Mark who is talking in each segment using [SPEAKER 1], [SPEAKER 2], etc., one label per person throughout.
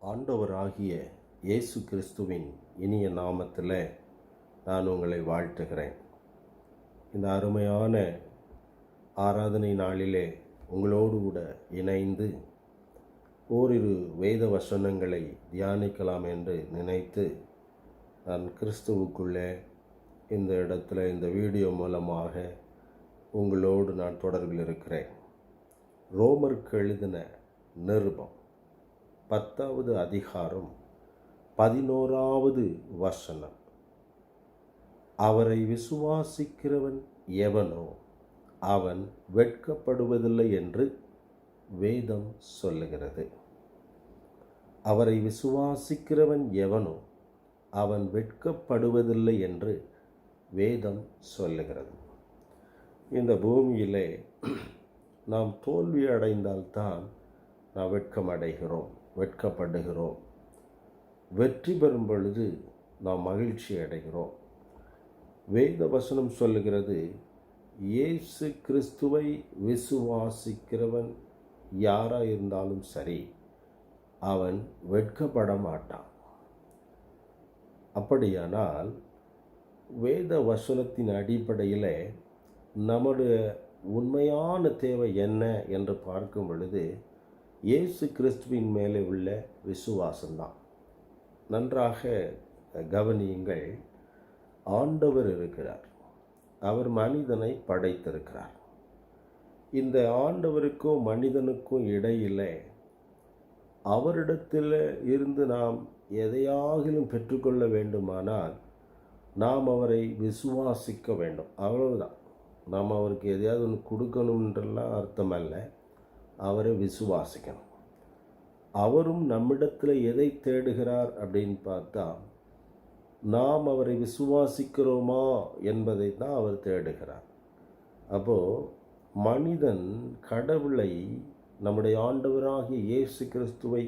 [SPEAKER 1] ஆண்டவராகிய இயேசு கிறிஸ்துவின் இனிய நாமத்தில் நான் உங்களை வாழ்த்துகிறேன். இந்த அருமையான ஆராதனை நாளிலே உங்களோடு கூட இணைந்து ஓரிரு வேத வசனங்களை தியானிக்கலாம் என்று நினைத்து நான் கிறிஸ்துவுக்குள்ளே இந்த இடத்துல இந்த வீடியோ மூலமாக உங்களோடு நான் தொடர்பில் இருக்கிறேன். ரோமருக்கு எழுதின நிருபம் 10வது அதிகாரம் 11வது வசனம். அவரை விசுவாசிக்கிறவன் எவனோ அவன் வெட்கப்படுவதில்லை என்று வேதம் சொல்லுகிறது. அவரை விசுவாசிக்கிறவன் எவனோ அவன் வெட்கப்படுவதில்லை என்று வேதம் சொல்லுகிறது. இந்த பூமியிலே நாம் தோல்வி அடைந்தால்தான் நாம் வெட்கப்படுகிறோம். வெற்றி பெறும் பொழுது நாம் மகிழ்ச்சி அடைகிறோம். வேத வசனம் சொல்லுகிறது, இயேசு கிறிஸ்துவை விசுவாசிக்கிறவன் யாராக இருந்தாலும் சரி, அவன் வெட்கப்பட மாட்டான். அப்படியானால் வேத வசனத்தின் அடிப்படையில் நம்முடைய உண்மையான தேவை என்ன என்று பார்க்கும் பொழுது இயேசு கிறிஸ்துவின் மேலே உள்ள விசுவாசம்தான். நன்றாக கவனியுங்கள். ஆண்டவர் இருக்கிறார், அவர் மனிதனை படைத்திருக்கிறார். இந்த ஆண்டவருக்கும் மனிதனுக்கும் இடையிலே அவரிடத்தில் இருந்து நாம் எதையாகிலும் பெற்றுக்கொள்ள வேண்டுமானால் நாம் அவரை விசுவாசிக்க வேண்டும். அவ்வளவுதான். நாம் அவருக்கு எதையாவது ஒன்று கொடுக்கணுன்றெல்லாம் அர்த்தம் அல்ல. அவரை விசுவாசிக்கணும். அவரும் நம்மிடத்தில் எதை தேடுகிறார் அப்படின்னு பார்த்தா, நாம் அவரை விசுவாசிக்கிறோமா என்பதை தான் அவர் தேடுகிறார். அப்போது மனிதன் கடவுளை, நம்முடைய ஆண்டவராகிய இயேசு கிறிஸ்துவை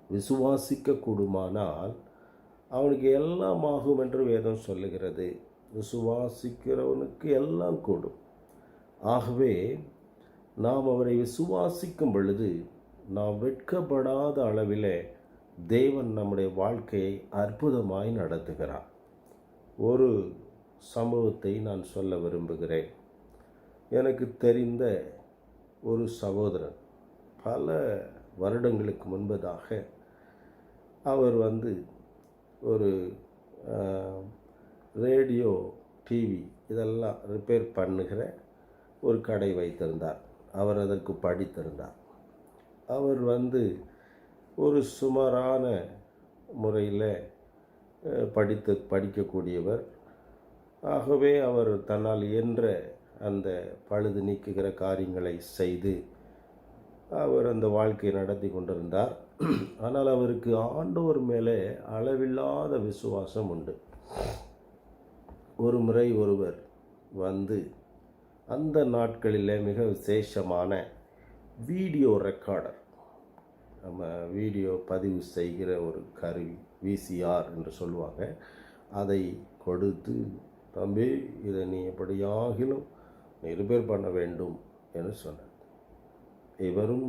[SPEAKER 1] விசுவாசிக்க கூடுமானால் அவனுக்கு எல்லாம் ஆகும் என்று வேதம் சொல்லுகிறது. விசுவாசிக்கிறவனுக்கு எல்லாம் கூடும். ஆகவே நாம் அவரை விசுவாசிக்கும் பொழுது நாம் வெட்கப்படாத அளவிலே தேவன் நம்முடைய வாழ்க்கையை அற்புதமாய் நடத்துகிறார். ஒரு சம்பவத்தை நான் சொல்ல விரும்புகிறேன். எனக்கு தெரிந்த ஒரு சகோதரன் பல வருடங்களுக்கு முன்பதாக அவர் ஒரு ரேடியோ, டிவி இதெல்லாம் ரிப்பேர் பண்ணுகிற ஒரு கடை வைத்திருந்தார். அவர் அதற்கு படித்திருந்தார். அவர் ஒரு சுமாரான முறையில் படிக்கக்கூடியவர். ஆகவே அவர் தன்னால் இயன்ற அந்த பழுது நீக்குகிற காரியங்களை செய்து அவர் அந்த வாழ்க்கையை நடத்தி கொண்டிருந்தார். ஆனால் அவருக்கு ஆண்டவர் மேலே அளவில்லாத விசுவாசம் உண்டு. ஒரு முறை ஒருவர் அந்த நாட்களில் மிக விசேஷமான வீடியோ ரெக்கார்டர், நம்ம வீடியோ பதிவு செய்கிற ஒரு கருவி, விசிஆர் என்று சொல்லுவாங்க, அதை கொடுத்து, தம்பி இதை நீ எப்படியாகிலும் ரிப்பேர் பண்ண வேண்டும் என்று சொன்னார். இவரும்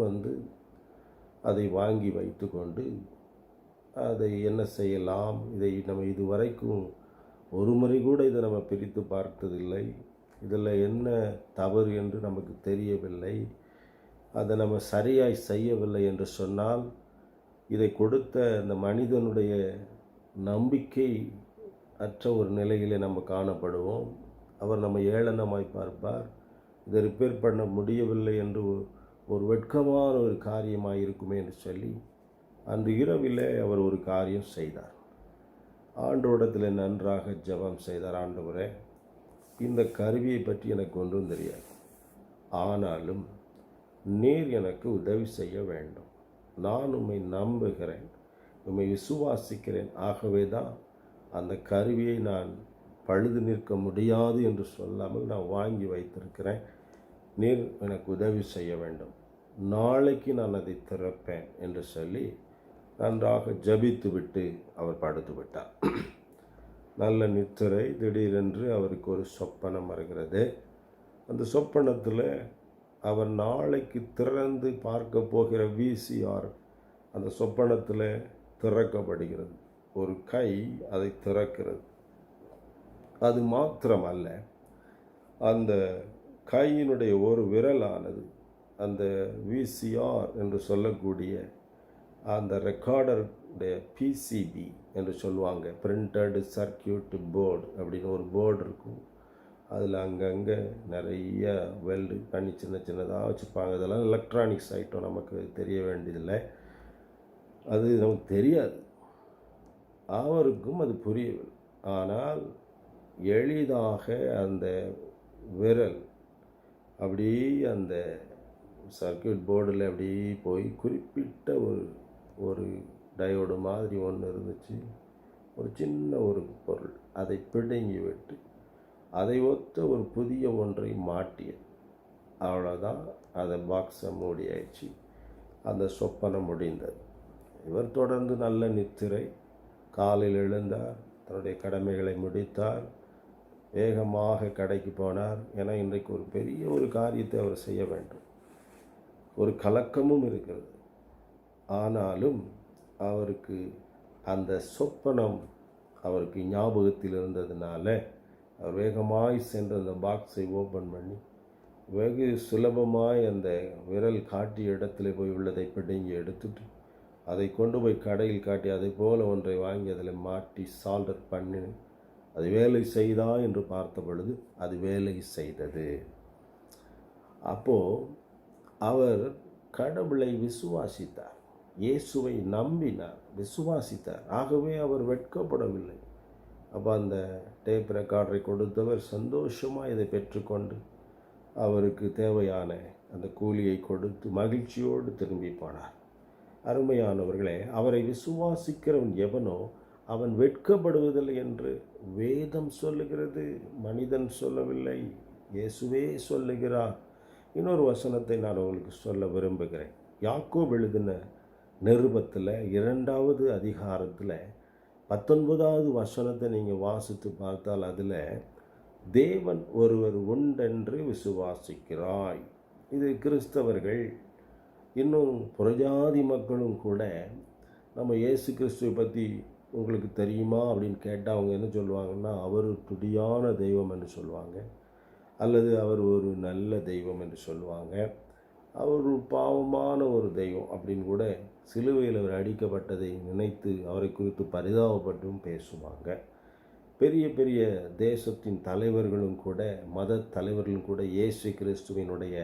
[SPEAKER 1] அதை வாங்கி வைத்து கொண்டு அதை என்ன செய்யலாம், இதை நம்ம இதுவரைக்கும் ஒரு முறை கூட இதை நம்ம பிரித்து பார்த்ததில்லை, இதில் என்ன தவறு என்று நமக்கு தெரியவில்லை, அதை நம்ம சரியாய் செய்யவில்லை என்று சொன்னால் இதை கொடுத்த அந்த மனிதனுடைய நம்பிக்கை அற்ற ஒரு நிலையிலே நம்ம காணப்படுவோம். அவர் நம்ம ஏளனமாய் பார்ப்பார். இதை ரிப்பேர் பண்ண முடியவில்லை என்று ஒரு வெட்கமான ஒரு காரியமாக இருக்குமே என்று சொல்லி அந்த இரவிலே அவர் ஒரு காரியம் செய்தார். ஆண்டவரிடத்தில் நன்றாக ஜெபம் செய்தார். ஆண்டவரே, இந்த கருவியை பற்றி எனக்கு ஒன்றும் தெரியாது, ஆனாலும் நீர் எனக்கு உதவி செய்ய வேண்டும். நான் உம்மை நம்புகிறேன், உம்மை விசுவாசிக்கிறேன். ஆகவே தான் அந்த கருவியை நான் பழுது நிற்க முடியாது என்று சொல்லாமல் நான் வாங்கி வைத்திருக்கிறேன். நீர் எனக்கு உதவி செய்ய வேண்டும். நாளைக்கு நான் அதை திறப்பேன் என்று சொல்லி நன்றாக ஜபித்து விட்டு அவர் படுத்து விட்டார். நல்ல நித்திரை. திடீரென்று அவருக்கு ஒரு சொப்பனம் வருகிறது. அந்த சொப்பனத்தில் அவர் நாளைக்கு திறந்து பார்க்க போகிற விசிஆர் அந்த சொப்பனத்தில் திறக்கப்படுகிறது. ஒரு கை அதை திறக்கிறது. அது மாத்திரமல்ல, அந்த கையினுடைய ஒரு விரலானது அந்த விசிஆர் என்று சொல்லக்கூடிய அந்த ரெக்கார்டருடைய பிசிபி என்று சொல்லுவாங்க, பிரிண்டட் சர்க்கியூட் போர்டு அப்படின்னு ஒரு போர்டு இருக்கும். அதில் அங்கங்கே நிறைய வெல்டு பண்ணி சின்ன சின்னதாக வச்சுருப்பாங்க. இதெல்லாம் எலக்ட்ரானிக்ஸ் ஐட்டம், நமக்கு தெரிய வேண்டியதில்லை, அது நமக்கு தெரியாது. அவருக்கும் அது புரியவில்லை. ஆனால் எளிதாக அந்த விரல் அப்படியே அந்த சர்க்கியூட் போர்டில் அப்படியே போய் குறிப்பிட்ட ஒரு டயோடு மாதிரி ஒன்று இருந்துச்சு, ஒரு சின்ன ஒரு பொருள், அதை பிடுங்கி விட்டு அதை ஒத்த ஒரு புதிய ஒன்றை மாட்டியது. அவ்வளோதான், அதை பாக்ஸை மூடியாயிடுச்சு. அந்த சொப்பனம் முடிந்தது. இவர் தொடர்ந்து நல்ல நித்திரை. காலையில் எழுந்தார், தன்னுடைய கடமைகளை முடித்தார், வேகமாக கடைக்கு போனார். ஏன்னா இன்றைக்கு ஒரு பெரிய ஒரு காரியத்தை அவர் செய்ய வேண்டும். ஒரு கலக்கமும் இருக்கிறது. ஆனாலும் அவருக்கு அந்த சொப்பனம் அவருக்கு ஞாபகத்தில் இருந்ததுனால அவர் வேகமாய் சென்று அந்த பாக்ஸை ஓப்பன் பண்ணி வெகு சுலபமாய் அந்த விரல் காட்டிய இடத்துல போய் உள்ளதை பிடுங்கி எடுத்துட்டு அதை கொண்டு போய் கடையில் காட்டி அதை போல ஒன்றை வாங்கி அதில் மாட்டி சால்டர் பண்ணி அது வேலை செய்தா என்று பார்த்த பொழுது அது வேலை செய்தது. அப்போது அவர் கடவுளை விசுவாசித்தார், இயேசுவை நம்பினார், விசுவாசித்தார். ஆகவே அவர் வெட்கப்படவில்லை. அப்போ அந்த டேப் ரெக்கார்டரை கொடுத்தவர் சந்தோஷமாக இதை பெற்றுக்கொண்டு அவருக்கு தேவையான அந்த கூலியை கொடுத்து மகிழ்ச்சியோடு திரும்பி போனார். அருமையானவர்களே, அவரை விசுவாசிக்கிறவன் எவனோ அவன் வெட்கப்படுவதில்லை என்று வேதம் சொல்லுகிறது, மனிதன் சொல்லவில்லை, இயேசுவே சொல்லுகிறார். இன்னொரு வசனத்தை நான் உங்களுக்கு சொல்ல விரும்புகிறேன். யாக்கோபு எழுதின நிருபத்தில் 2வது அதிகாரத்தில் 19வது வசனத்தை நீங்கள் வாசித்து பார்த்தால் அதில் தேவன் ஒருவர் உண்டென்று விசுவாசிக்கிறாய். இது கிறிஸ்தவர்கள், இன்னும் புறஜாதி மக்களும் கூட நம்ம இயேசு கிறிஸ்துவை பற்றி உங்களுக்கு தெரியுமா அப்படின்னு கேட்டால் அவங்க என்ன சொல்லுவாங்கன்னா, அவர் துடியான தெய்வம் என்று சொல்லுவாங்க, அல்லது அவர் ஒரு நல்ல தெய்வம் என்று சொல்லுவாங்க, அவர் ஒரு பாவமான ஒரு தெய்வம் அப்படின்னு கூட சிலுவையில் அவர் அடிக்கப்பட்டதை நினைத்து அவரை குறித்து பரிதாபப்பட்டும் பேசுவாங்க. பெரிய பெரிய தேசத்தின் தலைவர்களும் கூட, மத தலைவர்களும் கூட இயேசு கிறிஸ்துவினுடைய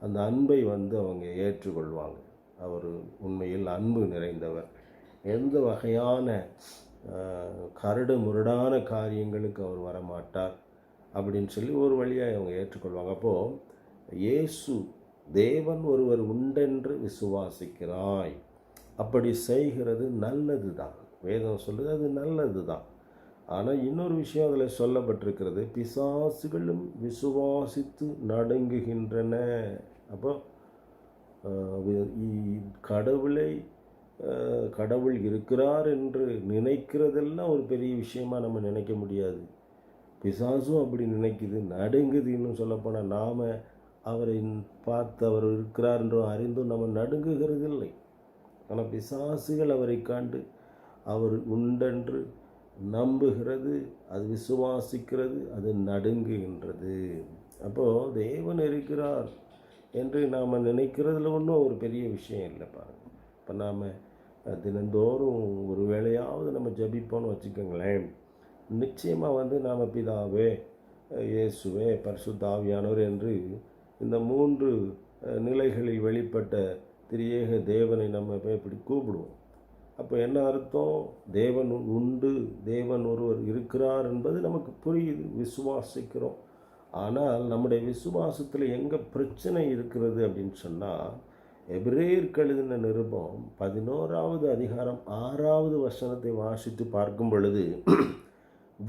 [SPEAKER 1] அந்த அன்பை அவங்க ஏற்றுக்கொள்வாங்க. அவர் உண்மையில் அன்பு நிறைந்தவர், எந்த வகையான கரடு முரடான காரியங்களுக்கு அவர் வரமாட்டார் அப்படின்னு சொல்லி ஒரு வழியாக அவங்க ஏற்றுக்கொள்வாங்க. அப்போது இயேசு தேவன் ஒருவர் உண்டென்று விசுவாசிக்கிறாய், அப்படி செய்கிறது நல்லது தான். வேதம் சொல்லுது அது நல்லது தான். ஆனால் இன்னொரு விஷயம் அதில் சொல்லப்பட்டிருக்கிறது, பிசாசுகளும் விசுவாசித்து நடுங்குகின்றன. அப்போ கடவுள் இருக்கிறார் என்று நினைக்கிறதெல்லாம் ஒரு பெரிய விஷயமா நம்ம நினைக்க முடியாது. பிசாசும் அப்படி நினைக்குது, நடுங்குது. இன்னும் சொல்லப்போனால் நாம் அவரை பார்த்து அவர் இருக்கிறார் என்றும் அறிந்தும் நம்ம நடுங்குகிறது இல்லை. ஆனால் பிசாசுகள் அவரை கண்டு அவர் உண்டென்று நம்புகிறது, அது விசுவாசிக்கிறது, அது நடுங்குகின்றது. அப்போது தேவன் இருக்கிறார் என்று நாம் நினைக்கிறதுல ஒன்றும் ஒரு பெரிய விஷயம் இல்லை பாருங்கள். இப்போ நாம் தினந்தோறும் ஒரு வேளையாவது நம்ம ஜபிப்போன்னு வச்சுக்கோங்களேன், நிச்சயமாக நாம் பிதாவே, இயேசுவே, பரிசுத்த ஆவியானவர் என்று இந்த 3 நிலைகளில் வெளிப்பட்ட திரியேக தேவனை நம்ம இப்படி கூப்பிடுவோம். அப்போ என்ன அர்த்தம்? தேவன் உண்டு, தேவன் ஒருவர் இருக்கிறார் என்பது நமக்கு புரியுது, விசுவாசிக்கிறோம். ஆனால் நம்முடைய விசுவாசத்தில் எங்கே பிரச்சனை இருக்கிறது அப்படின்னு சொன்னால், எபிரேயருக்கு எழுதின நிருபம் 11வது அதிகாரம் 6வது வசனத்தை வாசித்து பார்க்கும் பொழுது,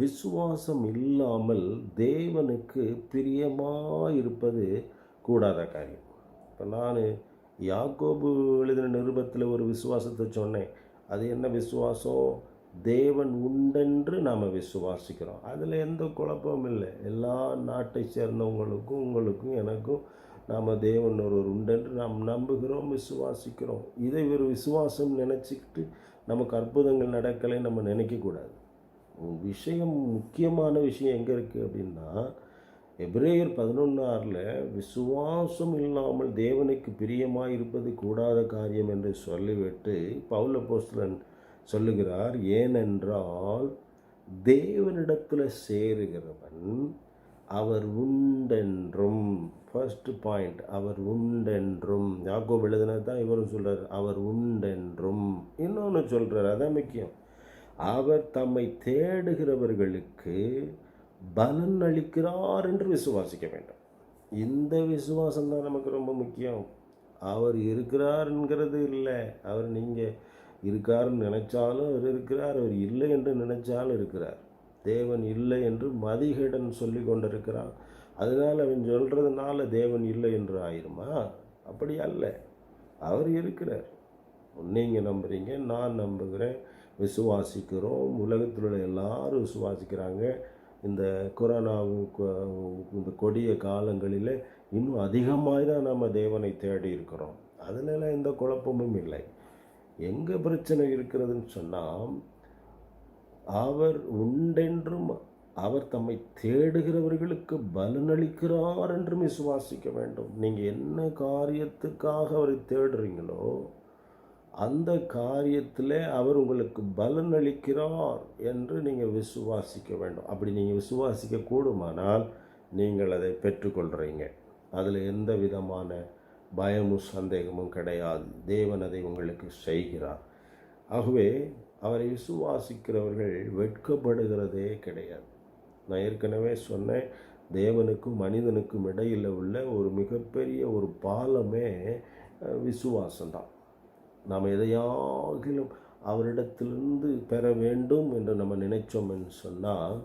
[SPEAKER 1] விசுவாசம் இல்லாமல் தேவனுக்கு பிரியமாயிருப்பது கூடாத காரியம். இப்போ நான் யாக்கோபு எழுதின நிருபத்தில் ஒரு விசுவாசத்தை சொன்னேன். அது என்ன விசுவாசம்? தேவன் உண்டென்று நாம் விசுவாசிக்கிறோம். அதில் எந்த குழப்பமும் இல்லை. எல்லா நாட்டை சேர்ந்தவங்களுக்கும் உங்களுக்கும் எனக்கும் நாம் தேவன் ஒருவர் உண்டென்று நாம் நம்புகிறோம், விசுவாசிக்கிறோம். இதை ஒரு விசுவாசம் நினச்சிக்கிட்டு நமக்கு அற்புதங்கள் நடக்கலை நம்ம நினைக்கக்கூடாது. விஷயம், முக்கியமான விஷயம் எங்கே இருக்குது அப்படின்னா, எபிரேயர் 11:6 விசுவாசம் இல்லாமல் தேவனுக்கு பிரியமாக இருப்பது கூடாத காரியம் என்று சொல்லிவிட்டு பவுல் அப்போஸ்தலன் சொல்லுகிறார், ஏனென்றால் தேவனிடத்தில் சேருகிறவன் அவர் உண்டென்றும். ஃபர்ஸ்ட் பாயிண்ட், அவர் உண்டென்றும். யாக்கோபு எழுதினது தான் இவரும் சொல்கிறார், அவர் உண்டென்றும். இன்னொன்று சொல்கிறார், அதான் முக்கியம், அவர் தம்மை தேடுகிறவர்களுக்கு பலன் அளிக்கிறார் என்று விசுவாசிக்க வேண்டும். இந்த விசுவாசம் தான் நமக்கு ரொம்ப முக்கியம். அவர் இருக்கிறாருங்கிறது இல்லை, அவர் நீங்கள் இருக்காருன்னு நினைச்சாலும் அவர் இருக்கிறார், அவர் இல்லை என்று நினைச்சாலும் இருக்கிறார். தேவன் இல்லை என்று மதிகேடன் சொல்லி கொண்டிருக்கிறான். அதனால் அவன் சொல்கிறதுனால தேவன் இல்லை என்று ஆயிருமா? அப்படி அல்ல, அவர் இருக்கிறார். நீங்கள் நம்புகிறீங்க, நான் நம்புகிறேன், விசுவாசிக்கிறோம். உலகத்தில் உள்ள எல்லாரும் விசுவாசிக்கிறாங்க. இந்த கொரோனாவுக்கு, இந்த கொடிய காலங்களில் இன்னும் அதிகமாக தான் நம்ம தேவனை தேடி இருக்கிறோம். அதனால எந்த குழப்பமும் இல்லை. எங்கே பிரச்சனை இருக்கிறதுன்னு சொன்னால், அவர் உண்டென்றும் அவர் தம்மை தேடுகிறவர்களுக்கு பலனளிக்கிறார் என்றும் விசுவாசிக்க வேண்டும். நீங்கள் என்ன காரியத்துக்காக அவரை தேடுறீங்களோ அந்த காரியத்தில் அவர் உங்களுக்கு பலன் அளிக்கிறார் என்று நீங்கள் விசுவாசிக்க வேண்டும். அப்படி நீங்கள் விசுவாசிக்க கூடுமானால் நீங்கள் அதை பெற்றுக்கொள்கிறீங்க. அதில் எந்த விதமான பயமும் சந்தேகமும் கிடையாது. தேவன் அதை உங்களுக்கு செய்கிறார். ஆகவே அவரை விசுவாசிக்கிறவர்கள் வெட்கப்படுகிறதே கிடையாது. நான் ஏற்கனவே சொன்னேன், தேவனுக்கும் மனிதனுக்கும் இடையில் உள்ள ஒரு மிகப்பெரிய ஒரு பாலமே விசுவாசம்தான். நாம் எதையாகிலும் அவரிடத்திலிருந்து பெற வேண்டும் என்று நம்ம நினைச்சோம் என்று சொன்னால்,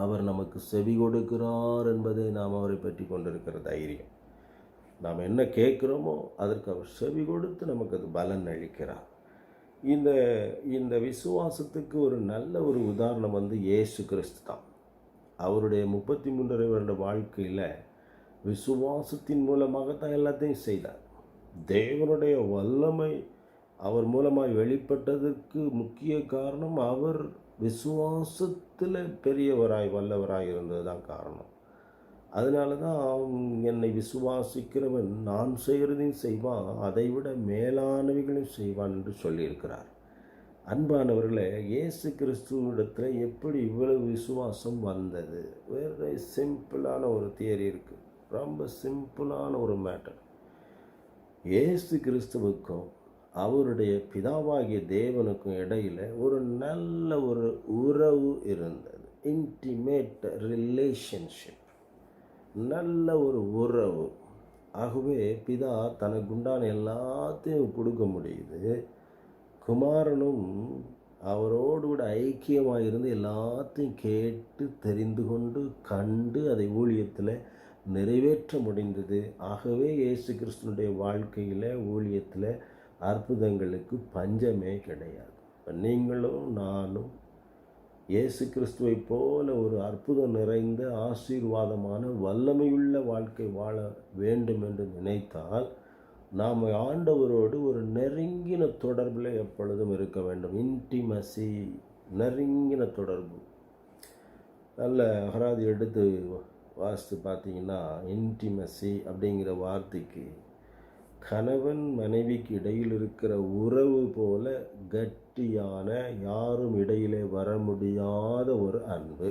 [SPEAKER 1] அவர் நமக்கு செவி கொடுக்கிறார் என்பதை நாம் அவரை பற்றி கொண்டிருக்கிற தைரியம். நாம் என்ன கேட்குறோமோ அதற்கு அவர் செவி கொடுத்து நமக்கு அது பலன் அளிக்கிறார். இந்த விசுவாசத்துக்கு ஒரு நல்ல ஒரு உதாரணம் இயேசு கிறிஸ்து தான். அவருடைய 33 வருட வாழ்க்கையில் விசுவாசத்தின் மூலமாகத்தான் எல்லாத்தையும் செய்தார். தேவனுடைய வல்லமை அவர் மூலமாக வெளிப்பட்டதற்கு முக்கிய காரணம் அவர் விசுவாசத்தில் பெரியவராய் வல்லவராய் இருந்தது தான் காரணம். அதனால தான் என்னை விசுவாசிக்கிறவன் நான் செய்கிறதையும் செய்வான், அதை விட மேலானவைகளையும் செய்வான் என்று சொல்லியிருக்கிறார். அன்பானவர்களே, இயேசு கிறிஸ்துவிடத்தில் எப்படி இவ்வளவு விசுவாசம் வந்தது? வேறு சிம்பிளான ஒரு தியரி இருக்குது, ரொம்ப சிம்பிளான ஒரு மேட்டர். இயேசு கிறிஸ்துவுக்கும் அவருடைய பிதாவாகிய தேவனுக்கும் இடையில் ஒரு நல்ல ஒரு உறவு இருந்தது. இன்டிமேட் ரிலேஷன்ஷிப், நல்ல ஒரு உறவு. ஆகவே பிதா தனக்கு உண்டான எல்லாத்தையும் கொடுக்க முடியுது. குமாரனும் அவரோடு கூட ஐக்கியமாக இருந்து எல்லாத்தையும் கேட்டு தெரிந்து கொண்டு கண்டு அதை ஊழியத்தில் நிறைவேற்ற முடிந்தது. ஆகவே இயேசு கிறிஸ்துனுடைய வாழ்க்கையில் ஊழியத்தில் அற்புதங்களுக்கு பஞ்சமே கிடையாது. நீங்களும் நானும் இயேசு கிறிஸ்துவை போல ஒரு அற்புதம் நிறைந்த ஆசீர்வாதமான வல்லமையுள்ள வாழ்க்கை வாழ வேண்டும் என்று நினைத்தால் நாம் ஆண்டவரோடு ஒரு நெருங்கின தொடர்பில் எப்பொழுதும் இருக்க வேண்டும். இன்டிமசி, நெருங்கின தொடர்பு. நல்ல அகராதி எடுத்து வாசித்து பார்த்தீங்கன்னா, இன்டிமசி அப்படிங்கிற வார்த்தைக்கு கணவன் மனைவிக்கு இடையில் இருக்கிற உறவு போல கட்டியான, யாரும் இடையிலே வர முடியாத ஒரு அன்பு.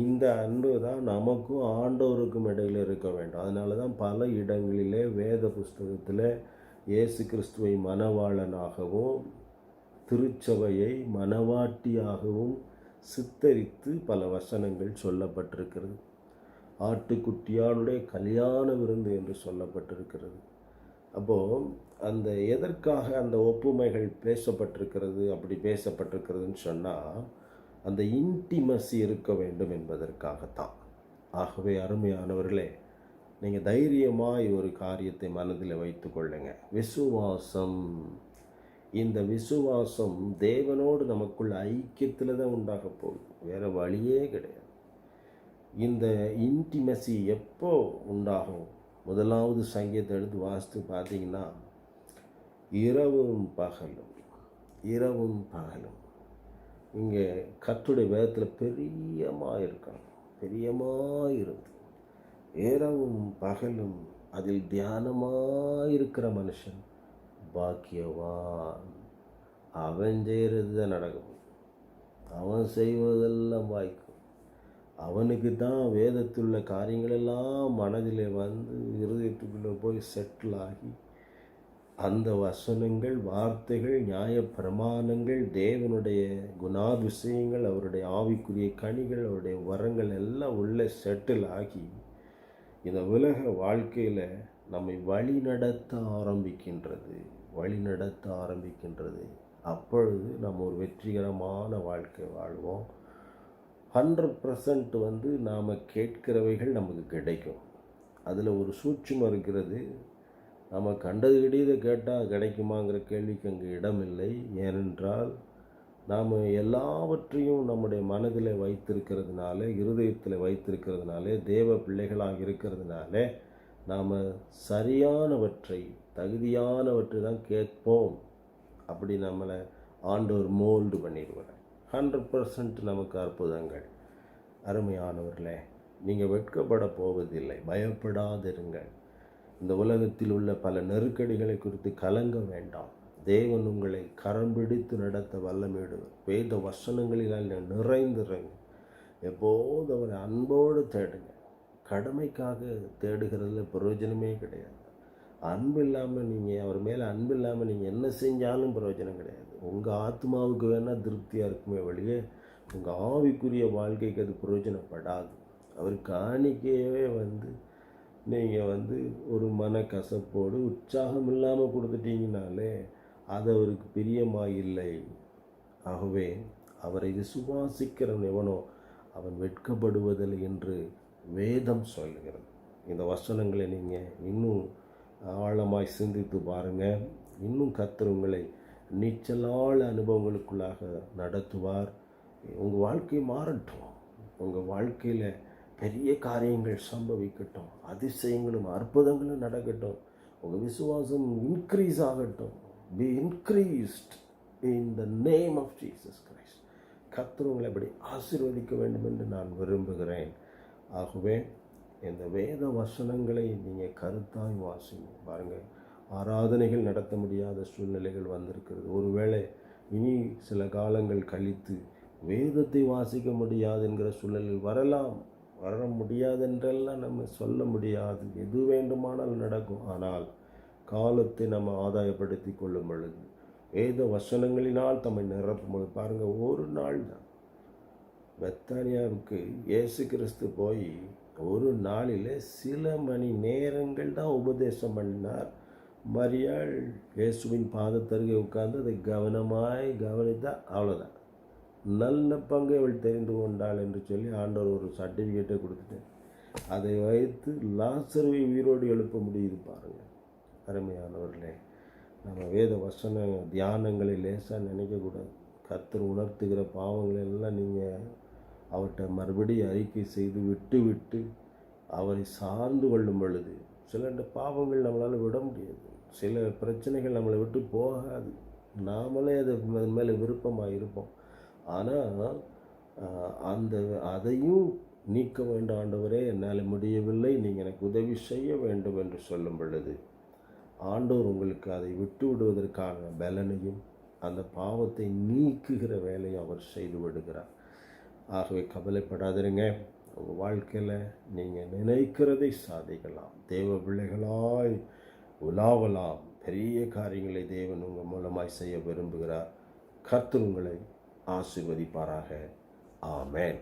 [SPEAKER 1] இந்த அன்பு தான் நமக்கும் ஆண்டவருக்கும் இடையில் இருக்க வேண்டும். அதனால தான் பல இடங்களிலே வேத புஸ்தகத்தில் இயேசு கிறிஸ்துவை மணவாளனாகவும் திருச்சபையை மணவாட்டியாகவும் சித்தரித்து பல வசனங்கள் சொல்லப்பட்டிருக்கிறது. ஆட்டுக்குட்டியானுடைய கல்யாண விருந்து என்று சொல்லப்பட்டிருக்கிறது. அப்போது அந்த எதற்காக அந்த ஒப்புமைகள் பேசப்பட்டிருக்கிறது, அப்படி பேசப்பட்டிருக்கிறதுன்னு சொன்னால், அந்த இன்டிமசி இருக்க வேண்டும் என்பதற்காகத்தான். ஆகவே அருமையானவர்களே, நீங்கள் தைரியமாக ஒரு காரியத்தை மனதில் வைத்து கொள்ளுங்க. விசுவாசம், இந்த விசுவாசம் தேவனோடு நமக்குள்ள ஐக்கியத்தில் தான் உண்டாக போகுது, வேறு வழியே கிடையாது. இந்த இன்டிமெசி எப்போ உண்டாகும்? முதலாவது சங்கீதத்தை எடுத்து வாசித்து பார்த்தீங்கன்னா, இரவும் பகலும், இரவும் பகலும். இங்கே கர்த்தருடைய வேதத்தில் பிரியமாக இருக்கணும், பிரியமாக இருந்து இரவும் பகலும் அதில் தியானமாக இருக்கிற மனுஷன் பாக்கியவான். அவன் செய்கிறது தான் நடக்கும், அவன் செய்வதெல்லாம் வாய்க்கும். அவனுக்கு தான் வேதத்தில் உள்ள காரியங்களெல்லாம் மனதில் வந்து இருதயத்துக்குள்ளே போய் செட்டில் ஆகி அந்த வசனங்கள், வார்த்தைகள், நியாய பிரமாணங்கள், தேவனுடைய குணாதிசயங்கள், அவருடைய ஆவிக்குரிய கனிகள், அவருடைய வரங்கள் எல்லாம் உள்ளே செட்டில் ஆகி இந்த உலக வாழ்க்கையில் நம்மை வழி நடத்த ஆரம்பிக்கின்றது. அப்பொழுது நம்ம ஒரு வெற்றிகரமான வாழ்க்கை வாழ்வோம். 100% வந்து நாம் கேட்கிறவைகள் நமக்கு கிடைக்கும். அதில் ஒரு சூட்சுமம் இருக்கிறது. நம்ம கண்டது கிடையதை கேட்டால் கிடைக்குமாங்கிற கேள்விக்கு அங்கே இடமில்லை. ஏனென்றால் நாம் எல்லாவற்றையும் நம்முடைய மனதில் வைத்திருக்கிறதுனால, இருதயத்தில் வைத்திருக்கிறதுனால, தேவ பிள்ளைகளாக இருக்கிறதுனால நாம் சரியானவற்றை, தகுதியானவற்றை தான் கேட்போம். அப்படி நம்மளை ஆண்டவர் மோல்டு பண்ணிடுவார். 100% நமக்கு அற்புதங்கள். அருமையானவர்களே, நீங்கள் வெட்கப்பட போவதில்லை, பயப்படாதிருங்கள். இந்த உலகத்தில் உள்ள பல நெருக்கடிகளை குறித்து கலங்க வேண்டாம். தேவன் உங்களை கரம் பிடித்து நடத்த வல்லமையிடுவார். வேத வசனங்களில் நிறைந்திருங்க. எப்போது அவரை அன்போடு தேடுங்க. கடமைக்காக தேடுகிறதுல பிரயோஜனமே கிடையாது. அன்பு இல்லாமல் நீங்கள், அவர் மேலே அன்பு இல்லாமல் நீங்கள் என்ன செஞ்சாலும் பிரயோஜனம் கிடையாது. உங்கள் ஆத்மாவுக்கு வேணால் திருப்தியாக இருக்குமே வழியே உங்கள் ஆவிக்குரிய வாழ்க்கைக்கு அது பிரயோஜனப்படாது. அவர் காணிக்கையவே வந்து நீங்கள் வந்து ஒரு மனக்கசப்போடு உற்சாகம் இல்லாமல் கொடுத்துட்டீங்கனாலே அது அவருக்கு பிரியமாக இல்லை. ஆகவே அவரை விசுவாசிக்கிறவன் எவனோ அவன் வெட்கப்படுவதில்லை என்று வேதம் சொல்லுகிறது. இந்த வசனங்களை நீங்கள் இன்னும் ஆழமாய் சிந்தித்து பாருங்கள். இன்னும் கர்த்தர் உங்களை நீச்சலான அனுபவங்களுக்குள்ளாக நடத்துவார். உங்கள் வாழ்க்கை மாறட்டும். உங்கள் வாழ்க்கையில் பெரிய காரியங்கள் சம்பவிக்கட்டும், அதிசயங்களும் அற்புதங்களும் நடக்கட்டும். உங்கள் விசுவாசம் இன்க்ரீஸ் ஆகட்டும். Be increased in the name of Jesus Christ. கர்த்தர் உங்களை அப்படி ஆசீர்வதிக்க வேண்டும் என்று நான் விரும்புகிறேன். ஆகவே இந்த வேத வசனங்களை நீங்கள் கருத்தாய் வாசிங்க. பாருங்கள், ஆராதனைகள் நடத்த முடியாத சூழ்நிலைகள் வந்திருக்கிறது. ஒருவேளை இனி சில காலங்கள் கழித்து வேதத்தை வாசிக்க முடியாது என்கிற சூழ்நிலையில் வர முடியாதென்றெல்லாம் நம்ம சொல்ல முடியாது. எது வேண்டுமானால் நடக்கும். ஆனால் காலத்தை நம்ம ஆதாயப்படுத்தி கொள்ளும் பொழுது, வேத வசனங்களினால் தம்மை நிரப்பும் பொழுது, பாருங்கள், ஒரு நாள் தான் பெத்தானியாவுக்கு இயேசு கிறிஸ்து போய் ஒரு நாளில் சில மணி நேரங்கள் தான் உபதேசம் பண்ணினார். மரியாள் இயேசுவின் பாதத்தருகே உட்கார்ந்து அதை கவனமாய் கவனித்தா, அவ்வளோதான். நல்ல பங்கை அவள் தெரிந்து கொண்டாள் என்று சொல்லி ஆண்டவர் ஒரு சர்டிஃபிகேட்டை கொடுத்துட்டேன். அதை வைத்து லாசருவை உயிரோடு எழுப்ப முடியுது. பாருங்கள் அருமையானவர்களே, நம்ம வேத வசன தியானங்களை லேசாக நினைக்கக்கூடாது. கர்த்தர் உணர்த்துகிற பாவங்களை எல்லாம் நீங்கள் அவர்கிட்ட மறுபடியும் அறிக்கை செய்து விட்டு அவரை சார்ந்து கொள்ளும் பொழுது சில பாவங்கள் நம்மளால் விட முடியாது. சில பிரச்சனைகள் நம்மளை விட்டு போகாது. நாமளே அதன் மேலே விருப்பமாக இருப்போம். ஆனால் அதையும் நீக்க வேண்டாம். ஆண்டவரே, என்னால் முடியவில்லை, நீங்கள் எனக்கு உதவி செய்ய வேண்டும் என்று சொல்லும் பொழுது ஆண்டவர் உங்களுக்கு அதை விட்டு விடுவதற்கான பலனையும் அந்த பாவத்தை நீக்குகிற வேலையை அவர் செய்து விடுகிறார். ஆகவே கவலைப்படாதிருங்க. உங்கள் வாழ்க்கையில் நீங்கள் நினைக்கிறதை சாதிக்கலாம். தேவ பிள்ளைகளாய் உலாவலாம். பெரிய காரியங்களை தேவன் உங்கள் மூலமாய் செய்ய விரும்புகிறார். கர்த்தர் உங்களை ஆசீர்வதிப்பாராக. ஆமென்.